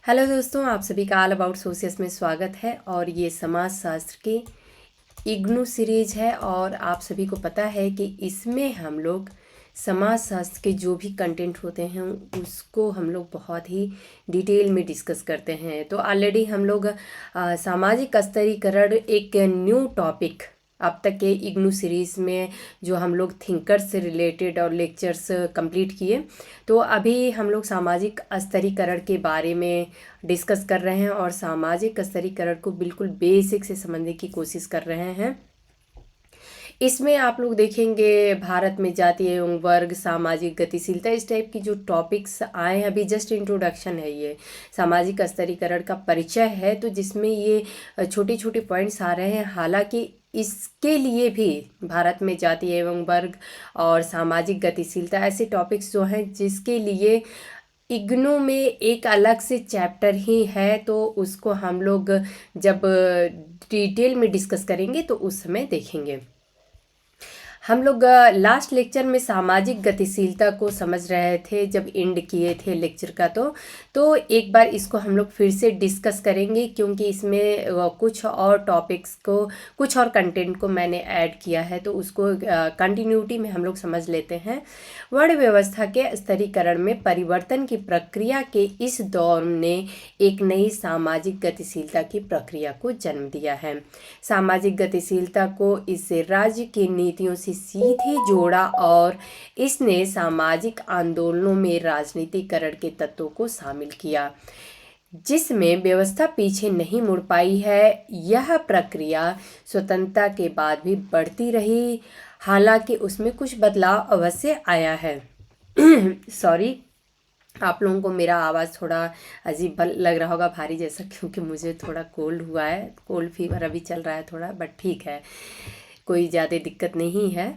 Hello दोस्तों, आप सभी का ऑल अबाउट सोशियस में स्वागत है। और ये समाज शास्त्र की इग्नू सीरीज है और आप सभी को पता है कि इसमें हम लोग समाज शास्त्र के जो भी कंटेंट होते हैं उसको हम लोग बहुत ही डिटेल में डिस्कस करते हैं। तो ऑलरेडी हम लोग सामाजिक स्तरीकरण एक न्यू टॉपिक अब तक के इग्नू सीरीज़ में जो हम लोग थिंकर्स से रिलेटेड और लेक्चर्स कंप्लीट किए, तो अभी हम लोग सामाजिक स्तरीकरण के बारे में डिस्कस कर रहे हैं और सामाजिक स्तरीकरण को बिल्कुल बेसिक से समझने की कोशिश कर रहे हैं। इसमें आप लोग देखेंगे भारत में जाति एवं वर्ग, सामाजिक गतिशीलता, इस टाइप की जो टॉपिक्स आए हैं। अभी जस्ट इंट्रोडक्शन है, ये सामाजिक स्तरीकरण का परिचय है, तो जिसमें ये छोटे छोटे पॉइंट्स आ रहे हैं। हालांकि इसके लिए भी भारत में जाति एवं वर्ग और सामाजिक गतिशीलता ऐसे टॉपिक्स जो हैं जिसके लिए इग्नू में एक अलग से चैप्टर ही है, तो उसको हम लोग जब डिटेल में डिस्कस करेंगे तो उस समय देखेंगे। हम लोग लास्ट लेक्चर में सामाजिक गतिशीलता को समझ रहे थे जब एंड किए थे लेक्चर का, तो एक बार इसको हम लोग फिर से डिस्कस करेंगे, क्योंकि इसमें कुछ और टॉपिक्स को, कुछ और कंटेंट को मैंने ऐड किया है, तो उसको कंटिन्यूटी में हम लोग समझ लेते हैं। वर्ण व्यवस्था के स्तरीकरण में परिवर्तन की प्रक्रिया के इस दौर ने एक नई सामाजिक गतिशीलता की प्रक्रिया को जन्म दिया है। सामाजिक गतिशीलता को इससे राज्य की नीतियों से सीधे जोड़ा और इसने सामाजिक आंदोलनों में राजनीतिकरण के तत्वों को शामिल किया, जिसमें व्यवस्था पीछे नहीं मुड़ पाई है। यह प्रक्रिया स्वतंत्रता के बाद भी बढ़ती रही, हालांकि उसमें कुछ बदलाव अवश्य आया है। सॉरी, आप लोगों को मेरा आवाज़ थोड़ा अजीब लग रहा होगा, भारी जैसा, क्योंकि मुझे थोड़ा कोल्ड हुआ है, कोल्ड फीवर अभी चल रहा है थोड़ा, बट ठीक है, कोई ज़्यादा दिक्कत नहीं है।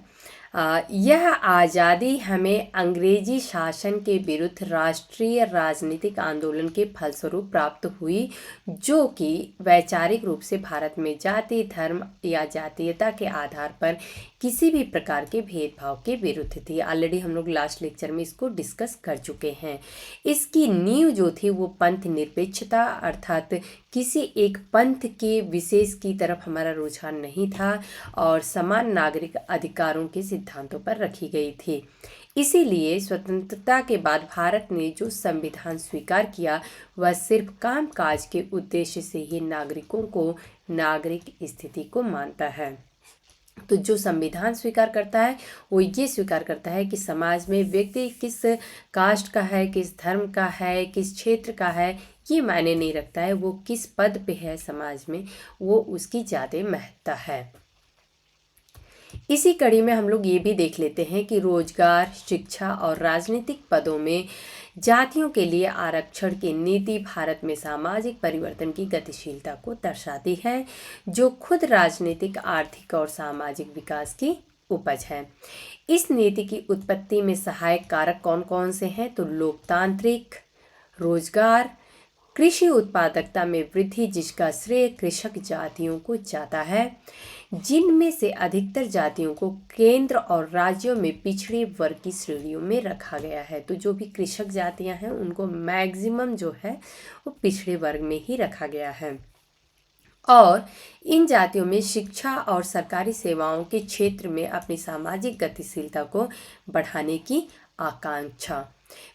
यह आज़ादी हमें अंग्रेजी शासन के विरुद्ध राष्ट्रीय राजनीतिक आंदोलन के फलस्वरूप प्राप्त हुई, जो कि वैचारिक रूप से भारत में जाति, धर्म या जातीयता के आधार पर किसी भी प्रकार के भेदभाव के विरुद्ध थी। ऑलरेडी हम लोग लास्ट लेक्चर में इसको डिस्कस कर चुके हैं। इसकी नींव जो थी वो पंथ निरपेक्षता, अर्थात किसी एक पंथ के विशेष की तरफ हमारा रुझान नहीं था, और समान नागरिक अधिकारों के सिद्धांतों पर रखी गई थी। इसीलिए स्वतंत्रता के बाद भारत ने जो संविधान स्वीकार किया वह सिर्फ कामकाज के उद्देश्य से ही नागरिकों को नागरिक स्थिति को मानता है। तो जो संविधान स्वीकार करता है वो ये स्वीकार करता है कि समाज में व्यक्ति किस कास्ट का है, किस धर्म का है, किस क्षेत्र का है, ये मायने नहीं रखता है। वो किस पद पे है समाज में, वो उसकी ज़्यादा महत्ता है। इसी कड़ी में हम लोग ये भी देख लेते हैं कि रोजगार, शिक्षा और राजनीतिक पदों में जातियों के लिए आरक्षण की नीति भारत में सामाजिक परिवर्तन की गतिशीलता को दर्शाती है, जो खुद राजनीतिक, आर्थिक और सामाजिक विकास की उपज है। इस नीति की उत्पत्ति में सहायक कारक कौन कौन से हैं? तो लोकतांत्रिक, रोजगार, कृषि उत्पादकता में वृद्धि, जिसका श्रेय कृषक जातियों को जाता है, जिनमें से अधिकतर जातियों को केंद्र और राज्यों में पिछड़े वर्ग की श्रेणियों में रखा गया है। तो जो भी कृषक जातियां हैं उनको मैक्सिमम जो है वो पिछड़े वर्ग में ही रखा गया है। और इन जातियों में शिक्षा और सरकारी सेवाओं के क्षेत्र में अपनी सामाजिक गतिशीलता को बढ़ाने की आकांक्षा।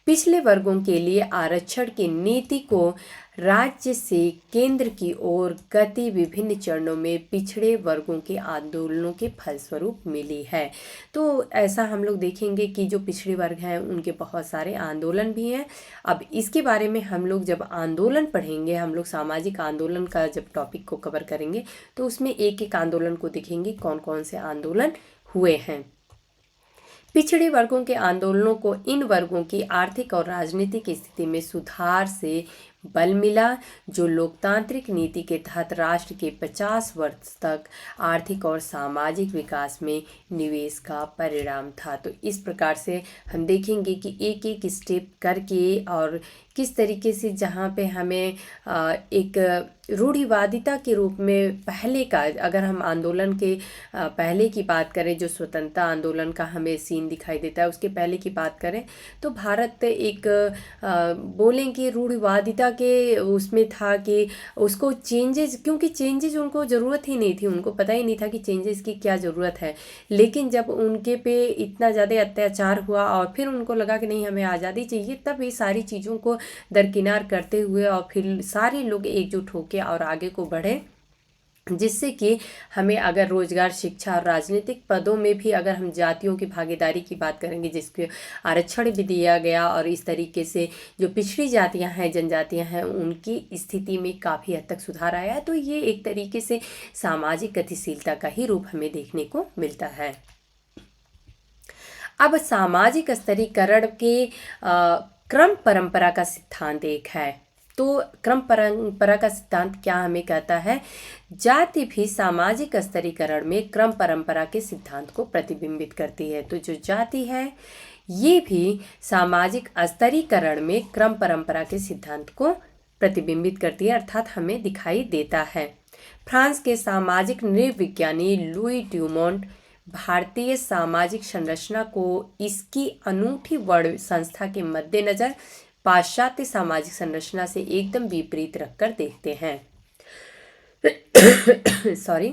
पिछले वर्गों के लिए आरक्षण की नीति को राज्य से केंद्र की ओर गति विभिन्न चरणों में पिछड़े वर्गों के आंदोलनों के फलस्वरूप मिली है। तो ऐसा हम लोग देखेंगे कि जो पिछड़े वर्ग हैं उनके बहुत सारे आंदोलन भी हैं। अब इसके बारे में हम लोग जब आंदोलन पढ़ेंगे, हम लोग सामाजिक आंदोलन का जब टॉपिक को कवर करेंगे तो उसमें एक एक आंदोलन को देखेंगे कौन कौन से आंदोलन हुए हैं। पिछड़े वर्गों के आंदोलनों को इन वर्गों की आर्थिक और राजनीतिक स्थिति में सुधार से बल मिला, जो लोकतांत्रिक नीति के तहत राष्ट्र के 50 वर्ष तक आर्थिक और सामाजिक विकास में निवेश का परिणाम था। तो इस प्रकार से हम देखेंगे कि एक एक स्टेप करके और किस तरीके से जहाँ पे हमें एक रूढ़िवादिता के रूप में पहले का, अगर हम आंदोलन के पहले की बात करें, जो स्वतंत्रता आंदोलन का हमें सीन दिखाई देता है, उसके पहले की बात करें तो भारत एक बोलें कि रूढ़िवादिता के उसमें था कि उसको चेंजेस, क्योंकि चेंजेस उनको ज़रूरत ही नहीं थी, उनको पता ही नहीं था कि चेंजेस की क्या ज़रूरत है। लेकिन जब उनके पे इतना ज़्यादा अत्याचार हुआ और फिर उनको लगा कि नहीं हमें आज़ादी चाहिए, तब ये सारी चीज़ों को दरकिनार करते हुए और फिर सारे लोग एकजुट होकर और आगे को बढ़े, जिससे कि हमें अगर रोजगार, शिक्षा और राजनीतिक पदों में भी अगर हम जातियों की भागीदारी की बात करेंगे, जिसके आरक्षण भी दिया गया, और इस तरीके से जो पिछड़ी जातियां हैं, जनजातियां हैं, उनकी स्थिति में काफ़ी हद तक सुधार आया है। तो ये एक तरीके से सामाजिक गतिशीलता का ही रूप हमें देखने को मिलता है। अब सामाजिक स्तरीकरण के क्रम परंपरा का सिद्धांत एक है। तो क्रम परंपरा का सिद्धांत क्या हमें कहता है? जाति भी सामाजिक स्तरीकरण में क्रम परंपरा के सिद्धांत को प्रतिबिंबित करती है। तो जो जाति है ये भी सामाजिक स्तरीकरण में क्रम परंपरा के सिद्धांत को प्रतिबिंबित करती है, अर्थात हमें दिखाई देता है। फ्रांस के सामाजिक नृविज्ञानी लुई ड्यूमोंट भारतीय सामाजिक संरचना को इसकी अनूठी वर्ण संस्था के मद्देनजर पाश्चात्य सामाजिक संरचना से एकदम विपरीत रखकर देखते हैं। सॉरी।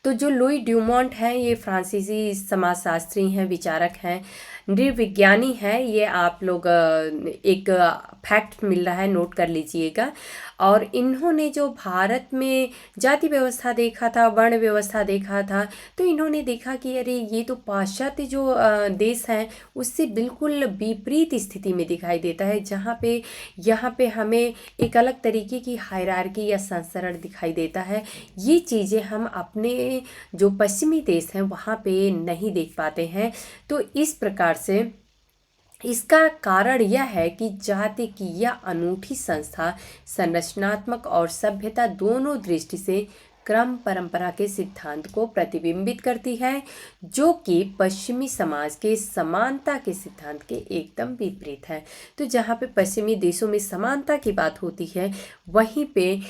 तो जो लुई ड्यूमोंट हैं, ये फ्रांसीसी समाजशास्त्री हैं, विचारक हैं, नृविज्ञानी हैं। ये आप लोग एक फैक्ट मिल रहा है, नोट कर लीजिएगा। और इन्होंने जो भारत में जाति व्यवस्था देखा था, वर्ण व्यवस्था देखा था, तो इन्होंने देखा कि अरे ये तो पाश्चात्य जो देश हैं उससे बिल्कुल विपरीत स्थिति में दिखाई देता है, जहाँ पे यहाँ पे हमें एक अलग तरीके की हायरार्की या संसरण दिखाई देता है। ये चीज़ें हम अपने जो पश्चिमी देश हैं वहाँ पे नहीं देख पाते हैं। तो इस प्रकार से इसका कारण यह है कि जाति की यह अनूठी संस्था संरचनात्मक और सभ्यता दोनों दृष्टि से क्रम परंपरा के सिद्धांत को प्रतिबिंबित करती है, जो कि पश्चिमी समाज के समानता के सिद्धांत के एकदम विपरीत है। तो जहाँ पे पश्चिमी देशों में समानता की बात होती है, वहीं पे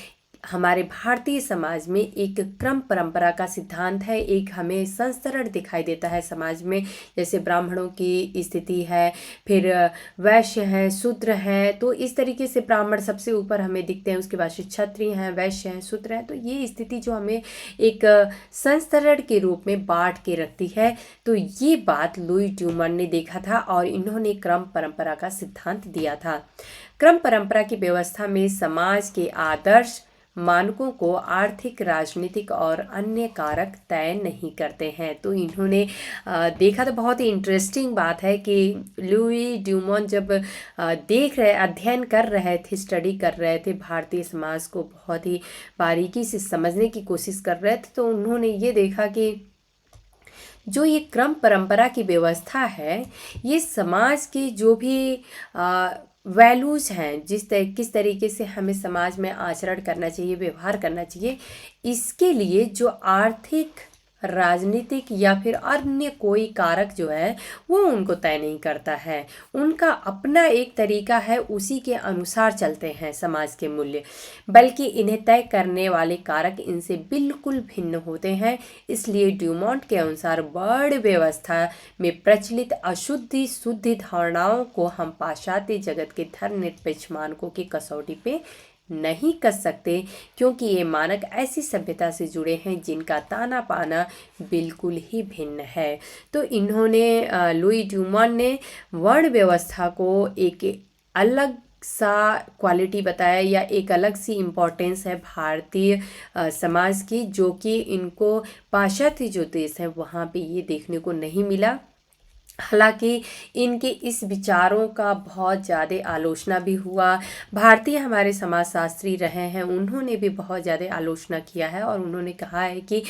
हमारे भारतीय समाज में एक क्रम परंपरा का सिद्धांत है। एक हमें संस्तरण दिखाई देता है समाज में, जैसे ब्राह्मणों की स्थिति है, फिर वैश्य हैं, शूद्र हैं। तो इस तरीके से ब्राह्मण सबसे ऊपर हमें दिखते हैं, उसके बाद क्षत्रिय हैं, वैश्य हैं, शूद्र हैं। तो ये स्थिति जो हमें एक संस्तरण के रूप में बांट के रखती है। तो ये बात लुई ड्यूमोंट ने देखा था और इन्होंने क्रम परंपरा का सिद्धांत दिया था। क्रम परंपरा की व्यवस्था में समाज के आदर्श मानकों को आर्थिक, राजनीतिक और अन्य कारक तय नहीं करते हैं। तो इन्होंने देखा, तो बहुत ही इंटरेस्टिंग बात है कि लुई ड्यूमोंट जब अध्ययन कर रहे थे, स्टडी कर रहे थे, भारतीय समाज को बहुत ही बारीकी से समझने की कोशिश कर रहे थे, तो उन्होंने ये देखा कि जो ये क्रम परंपरा की व्यवस्था है, ये समाज की जो भी वैल्यूज़ हैं, किस तरीके से हमें समाज में आचरण करना चाहिए, व्यवहार करना चाहिए, इसके लिए जो आर्थिक, राजनीतिक या फिर अन्य कोई कारक जो है वो उनको तय नहीं करता है। उनका अपना एक तरीका है, उसी के अनुसार चलते हैं समाज के मूल्य, बल्कि इन्हें तय करने वाले कारक इनसे बिल्कुल भिन्न होते हैं। इसलिए ड्यूमोंट के अनुसार वर्ण व्यवस्था में प्रचलित अशुद्धि शुद्धि धारणाओं को हम पाश्चात्य जगत के धर्मनिरपेक्ष मानकों की कसौटी पे नहीं कस सकते, क्योंकि ये मानक ऐसी सभ्यता से जुड़े हैं जिनका ताना पाना बिल्कुल ही भिन्न है। तो इन्होंने लुई ड्यूमोंट ने वर्ण व्यवस्था को एक अलग सा क्वालिटी बताया, या एक अलग सी इम्पोर्टेंस है भारतीय समाज की, जो कि इनको पाश्चात्य जो देश है वहाँ पे ये देखने को नहीं मिला। हालांकि इनके इस विचारों का बहुत ज़्यादा आलोचना भी हुआ। भारतीय हमारे समाजशास्त्री रहे हैं, उन्होंने भी बहुत ज़्यादा आलोचना किया है और उन्होंने कहा है कि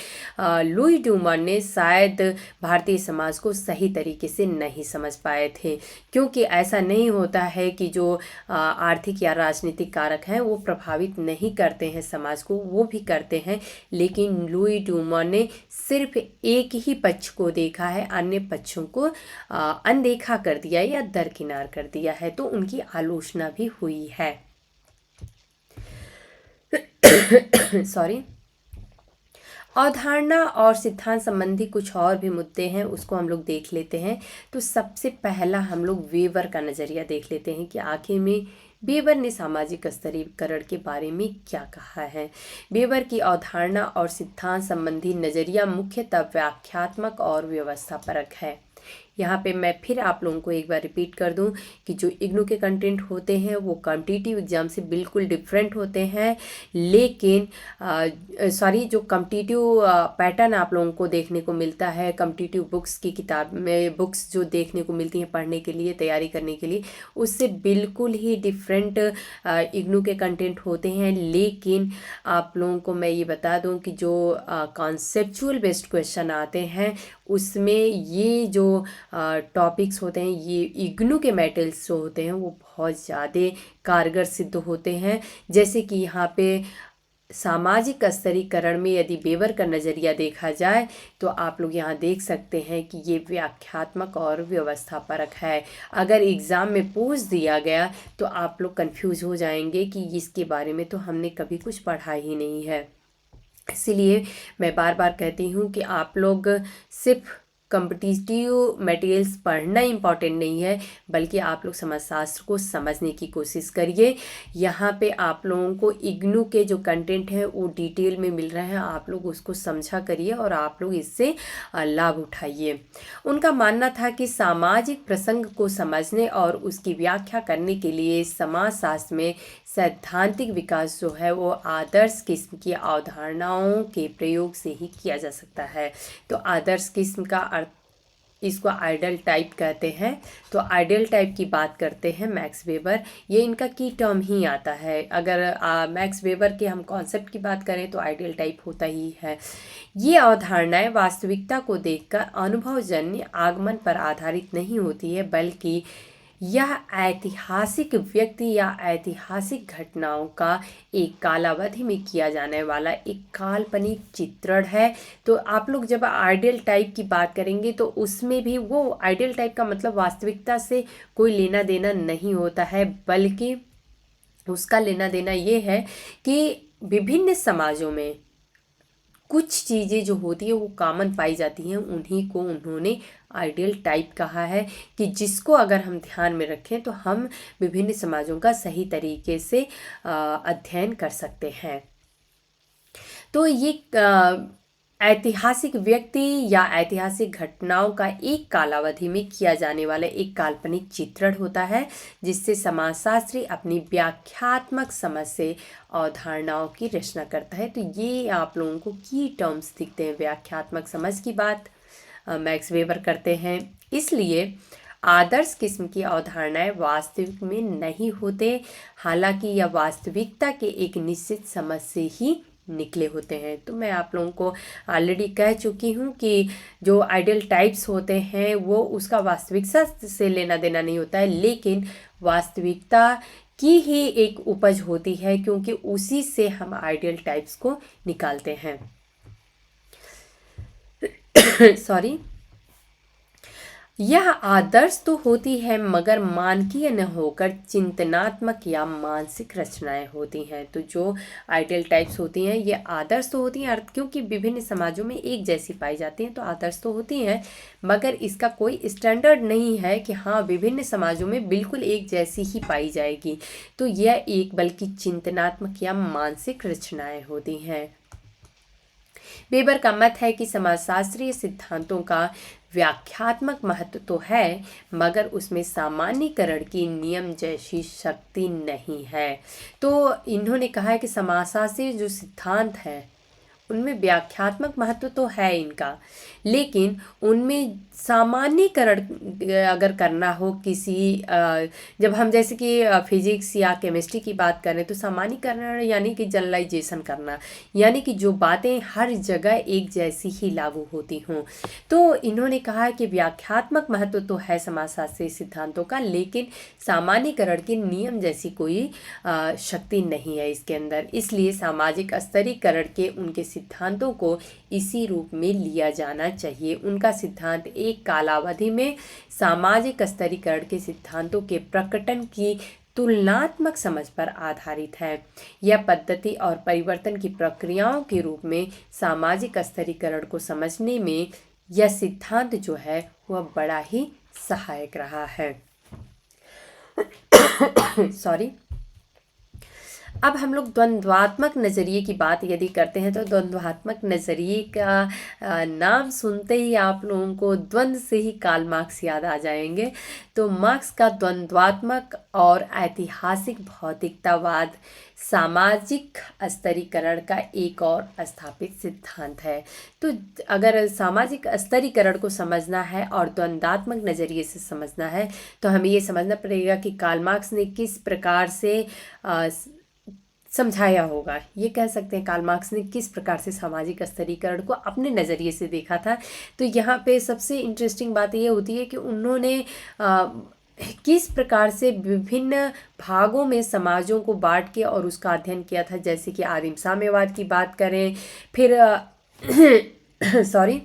लुई ड्यूमोंट ने शायद भारतीय समाज को सही तरीके से नहीं समझ पाए थे, क्योंकि ऐसा नहीं होता है कि जो आर्थिक या राजनीतिक कारक हैं वो प्रभावित नहीं करते हैं समाज को, वो भी करते हैं। लेकिन लुई ड्यूमोंट ने सिर्फ एक ही पक्ष को देखा है, अन्य पक्षों को अनदेखा कर दिया या दरकिनार कर दिया है। तो उनकी आलोचना भी हुई है। सॉरी, अवधारणा और सिद्धांत संबंधी कुछ और भी मुद्दे हैं, उसको हम लोग देख लेते हैं। तो सबसे पहला हम लोग वेबर का नज़रिया देख लेते हैं कि आखिर में वेबर ने सामाजिक स्तरीकरण के बारे में क्या कहा है। वेबर की अवधारणा और सिद्धांत संबंधी नज़रिया मुख्यतः व्याख्यात्मक और व्यवस्थापरक है। यहाँ पे मैं फिर आप लोगों को एक बार रिपीट कर दूं कि जो इग्नू के कंटेंट होते हैं वो कॉम्पिटिटिव एग्जाम से बिल्कुल डिफरेंट होते हैं, लेकिन सॉरी, जो कॉम्पिटिटिव पैटर्न आप लोगों को देखने को मिलता है कॉम्पिटिटिव बुक्स की किताब में, बुक्स जो देखने को मिलती हैं पढ़ने के लिए, तैयारी करने के लिए, उससे बिल्कुल ही डिफरेंट इग्नू के कंटेंट होते हैं। लेकिन आप लोगों को मैं ये बता दूं कि जो कॉन्सेप्चुअल बेस्ड क्वेश्चन आते हैं उसमें ये जो टॉपिक्स होते हैं, ये इग्नू के मेटल्स जो होते हैं वो बहुत ज़्यादा कारगर सिद्ध होते हैं। जैसे कि यहाँ पे सामाजिक स्तरीकरण में यदि वेबर का नज़रिया देखा जाए तो आप लोग यहाँ देख सकते हैं कि ये व्याख्यात्मक और व्यवस्थापरक है। अगर एग्ज़ाम में पूछ दिया गया तो आप लोग कंफ्यूज हो जाएंगे कि इसके बारे में तो हमने कभी कुछ पढ़ा ही नहीं है। इसलिए मैं बार बार कहती हूँ कि आप लोग सिर्फ कॉम्पिटिटिव मटेरियल्स पढ़ना इम्पॉर्टेंट नहीं है, बल्कि आप लोग समाजशास्त्र को समझने की कोशिश करिए। यहाँ पे आप लोगों को इग्नू के जो कंटेंट है वो डिटेल में मिल रहे हैं, आप लोग उसको समझा करिए और आप लोग इससे लाभ उठाइए। उनका मानना था कि सामाजिक प्रसंग को समझने और उसकी व्याख्या करने के लिए समाजशास्त्र में सैद्धांतिक विकास जो है वो आदर्श किस्म की अवधारणाओं के प्रयोग से ही किया जा सकता है। तो आदर्श किस्म का अर्थ, इसको आइडियल टाइप कहते हैं। तो आइडियल टाइप की बात करते हैं मैक्स वेबर, ये इनका की टर्म ही आता है। अगर मैक्स वेबर के हम कॉन्सेप्ट की बात करें तो आइडियल टाइप होता ही है। ये अवधारणाएं वास्तविकता को देखकर अनुभवजन्य आगमन पर आधारित नहीं होती है, बल्कि यह ऐतिहासिक व्यक्ति या ऐतिहासिक घटनाओं का एक कालावधि में किया जाने वाला एक काल्पनिक चित्रण है। तो आप लोग जब आइडियल टाइप की बात करेंगे तो उसमें भी वो आइडियल टाइप का मतलब वास्तविकता से कोई लेना देना नहीं होता है, बल्कि उसका लेना देना ये है कि विभिन्न समाजों में कुछ चीज़ें जो होती है वो कॉमन पाई जाती हैं, उन्हीं को उन्होंने आइडियल टाइप कहा है कि जिसको अगर हम ध्यान में रखें तो हम विभिन्न समाजों का सही तरीके से अध्ययन कर सकते हैं। तो ये ऐतिहासिक व्यक्ति या ऐतिहासिक घटनाओं का एक कालावधि में किया जाने वाला एक काल्पनिक चित्रण होता है, जिससे समाजशास्त्री अपनी व्याख्यात्मक समझ से अवधारणाओं की रचना करता है। तो ये आप लोगों को की टर्म्स दिखते हैं। व्याख्यात्मक समझ की बात मैक्स वेबर करते हैं। इसलिए आदर्श किस्म की अवधारणाएं वास्तविक में नहीं होते, हालांकि यह वास्तविकता के एक निश्चित समझ से ही निकले होते हैं। तो मैं आप लोगों को ऑलरेडी कह चुकी हूँ कि जो आइडियल टाइप्स होते हैं वो उसका वास्तविकता से लेना देना नहीं होता है, लेकिन वास्तविकता की ही एक उपज होती है, क्योंकि उसी से हम आइडियल टाइप्स को निकालते हैं। सॉरी, यह आदर्श तो होती है मगर मानकीय न होकर चिंतनात्मक या मानसिक रचनाएं होती हैं। तो जो आइडियल टाइप्स होती हैं ये आदर्श तो होती हैं, अर्थ क्योंकि विभिन्न समाजों में एक जैसी पाई जाती हैं तो आदर्श तो होती हैं, मगर इसका कोई स्टैंडर्ड नहीं है कि हाँ विभिन्न समाजों में बिल्कुल एक जैसी ही पाई जाएगी। तो यह एक बल्कि चिंतनात्मक या मानसिक रचनाएं होती हैं। वेबर का मत है कि समाजशास्त्रीय सिद्धांतों का व्याख्यात्मक महत्व तो है, मगर उसमें सामान्यीकरण की नियम जैसी शक्ति नहीं है। तो इन्होंने कहा है कि समाजशास्त्रीय जो सिद्धांत है उनमें व्याख्यात्मक महत्व तो है इनका, लेकिन उनमें सामान्यीकरण अगर करना हो किसी जब हम जैसे कि फिजिक्स या केमिस्ट्री की बात करें तो सामान्यीकरण यानी कि जनरलाइजेशन करना, यानी कि जो बातें हर जगह एक जैसी ही लागू होती हों। तो इन्होंने कहा कि व्याख्यात्मक महत्व तो है समाजशास्त्रीय सिद्धांतों का, लेकिन सामान्यीकरण के नियम जैसी कोई शक्ति नहीं है इसके अंदर। इसलिए सामाजिक स्तरीकरण के उनके सिद्धांतों को इसी रूप में लिया जाना चाहिए। उनका सिद्धांत एक कालावधि में सामाजिक स्तरीकरण के सिद्धांतों के प्रकटन की तुलनात्मक समझ पर आधारित है। यह पद्धति और परिवर्तन की प्रक्रियाओं के रूप में सामाजिक स्तरीकरण को समझने में यह सिद्धांत जो है वह बड़ा ही सहायक रहा है। सॉरी। अब हम लोग द्वंद्वात्मक नज़रिए की बात यदि करते हैं तो द्वंद्वात्मक नज़रिए का नाम सुनते ही आप लोगों को द्वंद्व से ही कार्ल मार्क्स याद आ जाएंगे। तो मार्क्स का द्वंद्वात्मक और ऐतिहासिक भौतिकतावाद सामाजिक स्तरीकरण का एक और स्थापित सिद्धांत है। तो अगर सामाजिक स्तरीकरण को समझना है और द्वंद्वात्मक नज़रिए से समझना है तो हमें ये समझना पड़ेगा कि कार्ल मार्क्स ने किस प्रकार से समझाया होगा। ये कह सकते हैं कार्ल मार्क्स ने किस प्रकार से सामाजिक स्तरीकरण को अपने नज़रिए से देखा था। तो यहाँ पे सबसे इंटरेस्टिंग बात ये होती है कि उन्होंने किस प्रकार से विभिन्न भागों में समाजों को बांट के और उसका अध्ययन किया था। जैसे कि आदिम साम्यवाद की बात करें, फिर सॉरी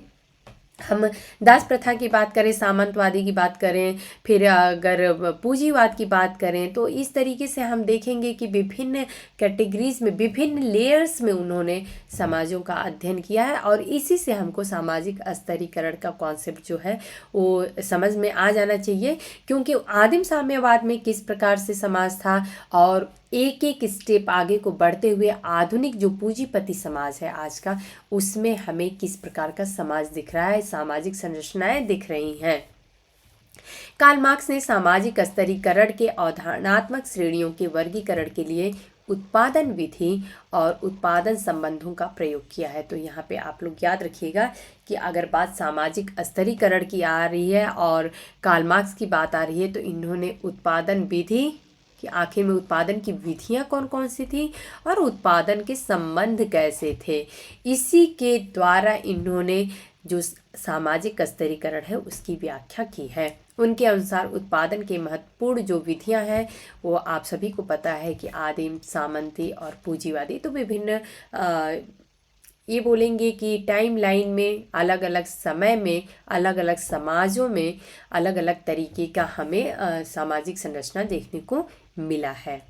हम दास प्रथा की बात करें, सामंतवादी की बात करें, फिर अगर पूंजीवाद की बात करें तो इस तरीके से हम देखेंगे कि विभिन्न कैटेगरीज में, विभिन्न लेयर्स में उन्होंने समाजों का अध्ययन किया है और इसी से हमको सामाजिक स्तरीकरण का कॉन्सेप्ट जो है वो समझ में आ जाना चाहिए। क्योंकि आदिम साम्यवाद में किस प्रकार से समाज था और एक एक स्टेप आगे को बढ़ते हुए आधुनिक जो पूंजीपति समाज है आज का, उसमें हमें किस प्रकार का समाज दिख रहा है, सामाजिक संरचनाएं दिख रही हैं। कार्ल मार्क्स ने सामाजिक स्तरीकरण के अवधारणात्मक श्रेणियों के वर्गीकरण के लिए उत्पादन विधि और उत्पादन संबंधों का प्रयोग किया है। तो यहाँ पे आप लोग याद रखिएगा कि अगर बात सामाजिक स्तरीकरण की आ रही है और कार्ल मार्क्स की बात आ रही है तो इन्होंने उत्पादन विधि कि आखिर में उत्पादन की विधियां कौन कौन सी थी और उत्पादन के संबंध कैसे थे, इसी के द्वारा इन्होंने जो सामाजिक स्तरीकरण है उसकी व्याख्या की है। उनके अनुसार उत्पादन के महत्वपूर्ण जो विधियां हैं वो आप सभी को पता है कि आदिम, सामंती और पूंजीवादी। तो विभिन्न ये बोलेंगे कि टाइम लाइन में अलग अलग समय में अलग अलग समाजों में अलग अलग तरीके का हमें सामाजिक संरचना देखने को मिला है।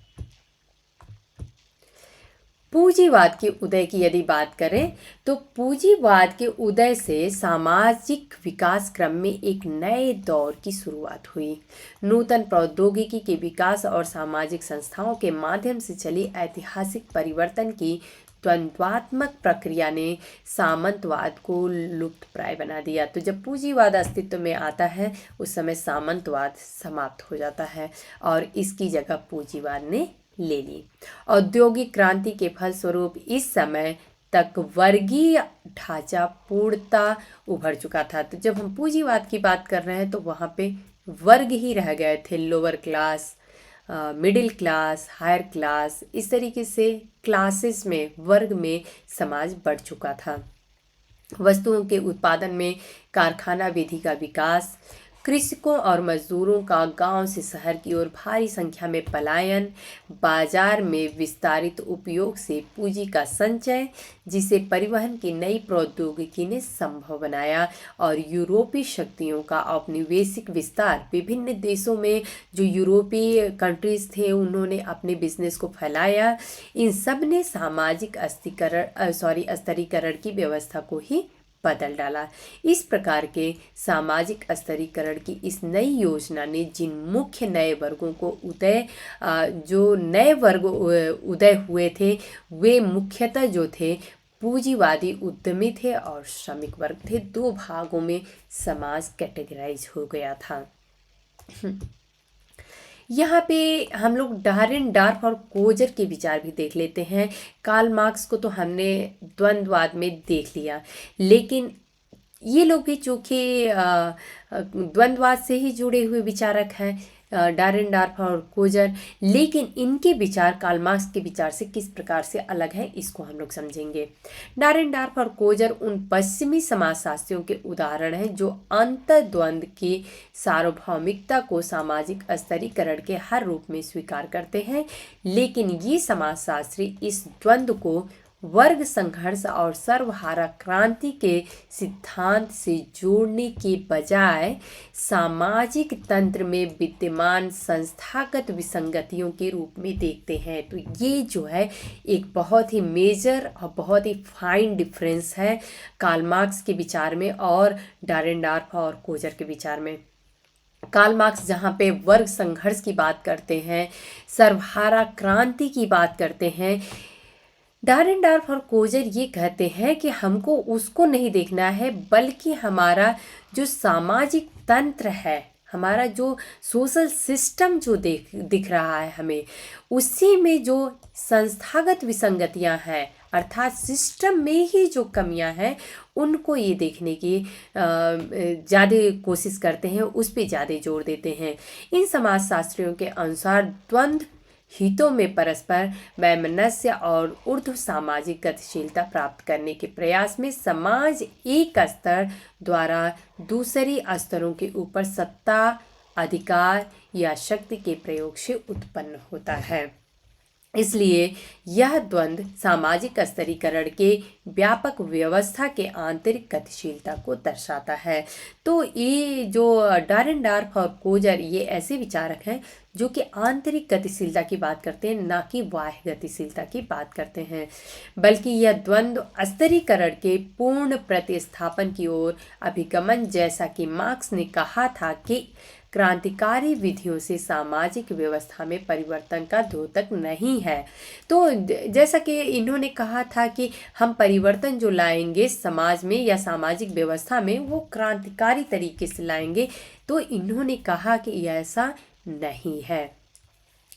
पूंजीवाद के उदय की यदि बात करें तो पूंजीवाद के उदय से सामाजिक विकास क्रम में एक नए दौर की शुरुआत हुई। नूतन प्रौद्योगिकी के विकास और सामाजिक संस्थाओं के माध्यम से चली ऐतिहासिक परिवर्तन की द्वंद्वात्मक प्रक्रिया ने सामंतवाद को लुप्तप्राय बना दिया। तो जब पूंजीवाद अस्तित्व में आता है उस समय सामंतवाद समाप्त हो जाता है और इसकी जगह पूंजीवाद ने ले ली। औद्योगिक क्रांति के फलस्वरूप इस समय तक वर्गीय ढांचा पूर्णतः उभर चुका था। तो जब हम पूंजीवाद की बात कर रहे हैं तो वहाँ पे वर्ग ही रह गए थे, lower class, middle class, higher class, इस तरीके से क्लासेस में, वर्ग में समाज बढ़ चुका था। वस्तुओं के उत्पादन में कारखाना विधि का विकास, कृषकों और मजदूरों का गांव से शहर की ओर भारी संख्या में पलायन, बाजार में विस्तारित उपयोग से पूंजी का संचय जिसे परिवहन की नई प्रौद्योगिकी ने संभव बनाया और यूरोपीय शक्तियों का औपनिवेशिक विस्तार, विभिन्न देशों में जो यूरोपीय कंट्रीज थे उन्होंने अपने बिजनेस को फैलाया। इन सब ने सामाजिक स्तरीकरण की व्यवस्था को ही बदल डाला। इस प्रकार के सामाजिक स्तरीकरण की इस नई योजना ने जिन मुख्य नए वर्गों को जो नए वर्ग उदय हुए थे वे मुख्यतः जो थे पूंजीवादी उद्यमी थे और श्रमिक वर्ग थे। दो भागों में समाज कैटेगराइज हो गया था। यहाँ पे हम लोग डारेनडॉर्फ और कोजर के विचार भी देख लेते हैं। कार्ल मार्क्स को तो हमने द्वंद्ववाद में देख लिया, लेकिन ये लोग भी चूँकि द्वंद्ववाद से ही जुड़े हुए विचारक हैं, डारेनडॉर्फ और कोजर, लेकिन इनके विचार कार्ल मार्क्स के विचार से किस प्रकार से अलग है इसको हम लोग समझेंगे। डारेनडॉर्फ और कोजर उन पश्चिमी समाजशास्त्रियों के उदाहरण हैं जो अंतर्द्वंद की सार्वभौमिकता को सामाजिक स्तरीकरण के हर रूप में स्वीकार करते हैं, लेकिन ये समाजशास्त्री इस द्वंद्व को वर्ग संघर्ष और सर्वहारा क्रांति के सिद्धांत से जोड़ने के बजाय सामाजिक तंत्र में विद्यमान संस्थागत विसंगतियों के रूप में देखते हैं। तो ये जो है एक बहुत ही मेजर और बहुत ही फाइन डिफरेंस है कार्ल मार्क्स के विचार में और डारेंडॉर्फ और कोजर के विचार में। कार्ल मार्क्स जहाँ पे वर्ग संघर्ष की बात करते हैं, सर्वहारा क्रांति की बात करते हैं, डारेंडॉर्फ और कोजर ये कहते हैं कि हमको उसको नहीं देखना है, बल्कि हमारा जो सामाजिक तंत्र है, हमारा जो सोशल सिस्टम जो दिख रहा है हमें, उसी में जो संस्थागत विसंगतियां हैं, अर्थात सिस्टम में ही जो कमियां हैं, उनको ये देखने की ज़्यादा कोशिश करते हैं, उस पर ज़्यादा जोर देते हैं। इन समाजशास्त्रियों के अनुसार द्वंद्व हितों में परस्पर वैमनस्य और ऊर्ध्व सामाजिक गतिशीलता प्राप्त करने के प्रयास में समाज एक स्तर द्वारा दूसरी स्तरों के ऊपर सत्ता, अधिकार या शक्ति के प्रयोग से उत्पन्न होता है। इसलिए यह द्वंद्व सामाजिक स्तरीकरण के व्यापक व्यवस्था के आंतरिक गतिशीलता को दर्शाता है। तो ये जो डारेंडॉर्फ और कोजर ये ऐसे विचारक हैं जो कि आंतरिक गतिशीलता की बात करते हैं, ना कि बाह्य गतिशीलता की बात करते हैं, बल्कि यह द्वंद्व स्तरीकरण के पूर्ण प्रतिस्थापन की ओर अभिगमन, जैसा कि मार्क्स ने कहा था कि क्रांतिकारी विधियों से सामाजिक व्यवस्था में परिवर्तन का द्योतक नहीं है। तो जैसा कि इन्होंने कहा था कि हम परिवर्तन जो लाएंगे समाज में या सामाजिक व्यवस्था में, वो क्रांतिकारी तरीके से लाएंगे। तो इन्होंने कहा कि ऐसा नहीं है।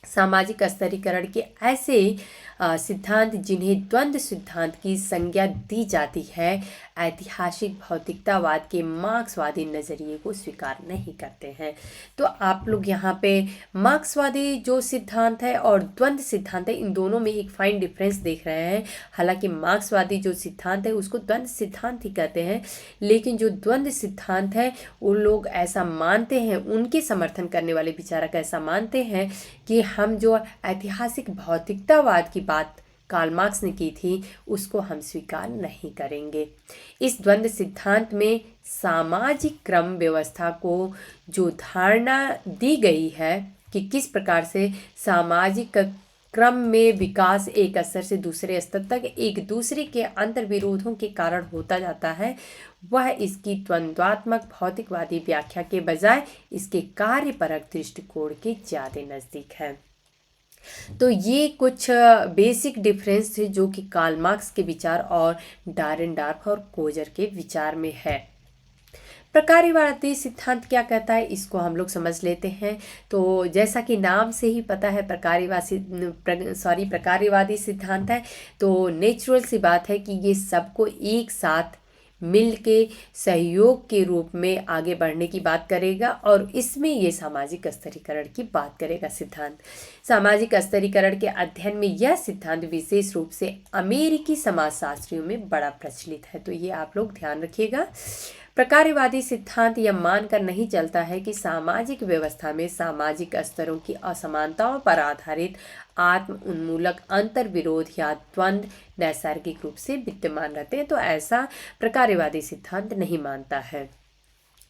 सामाजिक स्तरीकरण के ऐसे सिद्धांत जिन्हें द्वंद्व सिद्धांत की संज्ञा दी जाती है, ऐतिहासिक भौतिकतावाद के मार्क्सवादी नज़रिए को स्वीकार नहीं करते हैं। तो आप लोग यहाँ पे मार्क्सवादी जो सिद्धांत है और द्वंद्व सिद्धांत है, इन दोनों में एक फाइन डिफरेंस देख रहे हैं। हालांकि मार्क्सवादी जो सिद्धांत है उसको द्वंद्व सिद्धांत ही कहते हैं, लेकिन जो द्वंद्व सिद्धांत है वो लोग ऐसा मानते हैं, उनके समर्थन करने वाले विचारक ऐसा मानते हैं कि हम जो ऐतिहासिक भौतिकतावाद की बात कार्ल मार्क्स ने की थी उसको हम स्वीकार नहीं करेंगे। इस द्वंद्व सिद्धांत में सामाजिक क्रम व्यवस्था को जो धारणा दी गई है कि किस प्रकार से सामाजिक क्रम में विकास एक स्तर से दूसरे स्तर तक एक दूसरे के अंतर्विरोधों के कारण होता जाता है, वह इसकी द्वंद्वात्मक भौतिकवादी व्याख्या के बजाय इसके कार्यपरक दृष्टिकोण के ज़्यादा नज़दीक है। तो ये कुछ बेसिक डिफरेंस थे जो कि कार्ल मार्क्स के विचार और डारेंडॉर्फ और कोजर के विचार में है। प्रकार्यवादी सिद्धांत क्या कहता है, इसको हम लोग समझ लेते हैं। तो जैसा कि नाम से ही पता है प्रकार्यवादी सिद्धांत है, तो नेचुरल सी बात है कि ये सबको एक साथ मिल के सहयोग के रूप में आगे बढ़ने की बात करेगा और इसमें ये सामाजिक स्तरीकरण की बात करेगा। सिद्धांत सामाजिक स्तरीकरण के अध्ययन में यह सिद्धांत विशेष रूप से अमेरिकी समाजशास्त्रियों में बड़ा प्रचलित है। तो ये आप लोग ध्यान रखिएगा। प्रकार्यवादी सिद्धांत यह मानकर नहीं चलता है कि सामाजिक व्यवस्था में सामाजिक स्तरों की असमानताओं पर आधारित आत्म उन्मूलक अंतर विरोध या द्वंद्व नैसर्गिक रूप से विद्यमान रहते हैं। तो ऐसा प्रकार्यवादी सिद्धांत नहीं मानता है,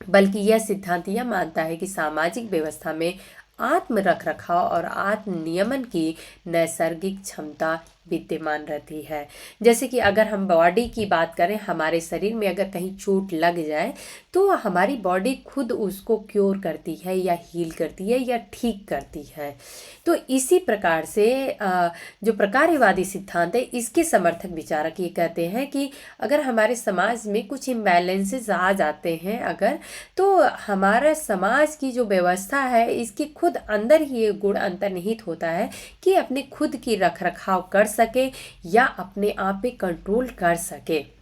बल्कि यह सिद्धांत यह मानता है कि सामाजिक व्यवस्था में आत्म रखरखाव और आत्म नियमन की नैसर्गिक क्षमता विद्यमान रहती है। जैसे कि अगर हम बॉडी की बात करें, हमारे शरीर में अगर कहीं चोट लग जाए तो हमारी बॉडी खुद उसको क्योर करती है या हील करती है या ठीक करती है। तो इसी प्रकार से जो प्रकार्यवादी सिद्धांत है, इसके समर्थक विचारक ये कहते हैं कि अगर हमारे समाज में कुछ इम्बैलेंसेस आ जाते हैं अगर, तो हमारा समाज की जो व्यवस्था है इसके खुद अंदर ही ये गुण अंतर्निहित होता है कि अपने खुद की रखरखाव कर सके या अपने आप पे कंट्रोल कर सके।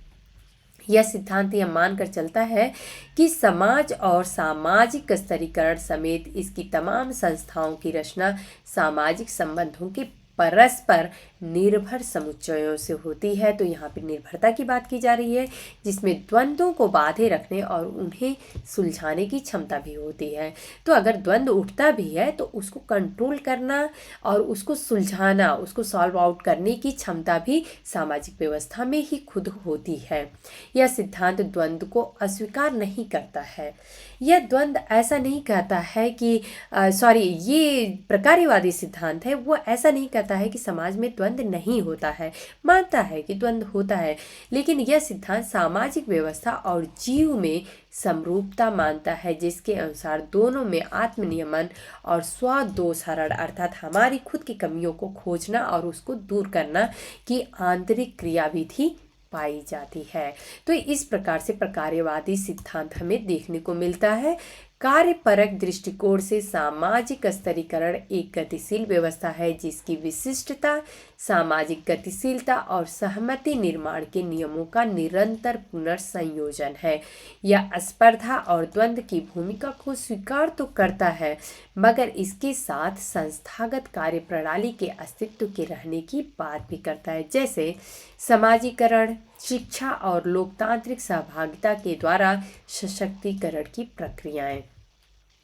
यह सिद्धांत यह मानकर चलता है कि समाज और सामाजिक स्तरीकरण समेत इसकी तमाम संस्थाओं की रचना सामाजिक संबंधों के परस्पर निर्भर समुच्चयों से होती है। तो यहाँ पे निर्भरता की बात की जा रही है, जिसमें द्वंद्वों को बांधे रखने और उन्हें सुलझाने की क्षमता भी होती है। तो अगर द्वंद्व उठता भी है तो उसको कंट्रोल करना और उसको सुलझाना, उसको सॉल्व आउट करने की क्षमता भी सामाजिक व्यवस्था में ही खुद होती है। यह सिद्धांत द्वंद्व को अस्वीकार नहीं करता है। यह द्वंद्व ऐसा नहीं कहता है कि ये प्रकार्यवादी सिद्धांत है, वो ऐसा नहीं कहता है कि समाज में द्वंद्व नहीं होता है, मानता है कि द्वंद्व होता है, लेकिन यह सिद्धांत सामाजिक व्यवस्था और जीव में समरूपता मानता है, जिसके अनुसार दोनों में आत्मनियमन और स्वदोषहरण अर्थात हमारी खुद की कमियों को खोजना और उसको दूर करना की आंतरिक क्रियाविधि पाई जाती है। तो इस प्रकार से प्रकार्यवादी सिद्धांत हमें देखने को मिलता है। कार्यपरक दृष्टिकोण से सामाजिक स्तरीकरण एक गतिशील व्यवस्था है, जिसकी विशिष्टता सामाजिक गतिशीलता और सहमति निर्माण के नियमों का निरंतर पुनर्संयोजन है। यह स्पर्धा और द्वंद्व की भूमिका को स्वीकार तो करता है, मगर इसके साथ संस्थागत कार्यप्रणाली के अस्तित्व के रहने की बात भी करता है, जैसे समाजीकरण, शिक्षा और लोकतांत्रिक सहभागिता के द्वारा सशक्तिकरण की प्रक्रियाएं।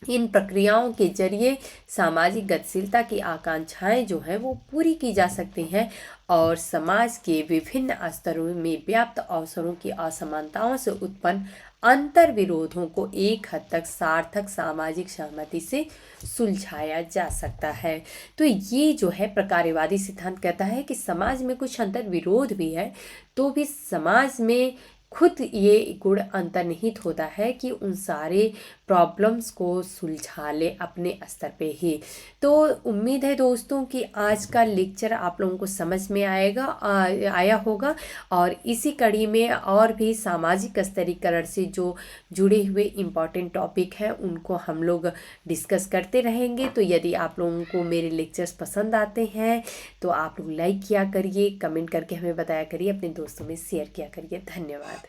इन प्रक्रियाओं के जरिए सामाजिक गतिशीलता की आकांक्षाएं जो हैं वो पूरी की जा सकती हैं और समाज के विभिन्न स्तरों में व्याप्त अवसरों की असमानताओं से उत्पन्न अंतर विरोधों को एक हद तक सार्थक सामाजिक सहमति से सुलझाया जा सकता है। तो ये जो है प्रकार्यवादी सिद्धांत कहता है कि समाज में कुछ अंतर विरोध भी है, तो भी समाज में खुद ये गुण अंतर्निहित होता है कि उन सारे प्रॉब्लम्स को सुलझा ले अपने स्तर पे ही। तो उम्मीद है दोस्तों कि आज का लेक्चर आप लोगों को समझ में आया होगा और इसी कड़ी में और भी सामाजिक स्तरीकरण से जो जुड़े हुए इम्पॉर्टेंट टॉपिक हैं उनको हम लोग डिस्कस करते रहेंगे। तो यदि आप लोगों को मेरे लेक्चर्स पसंद आते हैं तो आप लोग लाइक किया करिए, कमेंट करके हमें बताया करिए, अपने दोस्तों में शेयर किया करिए। धन्यवाद।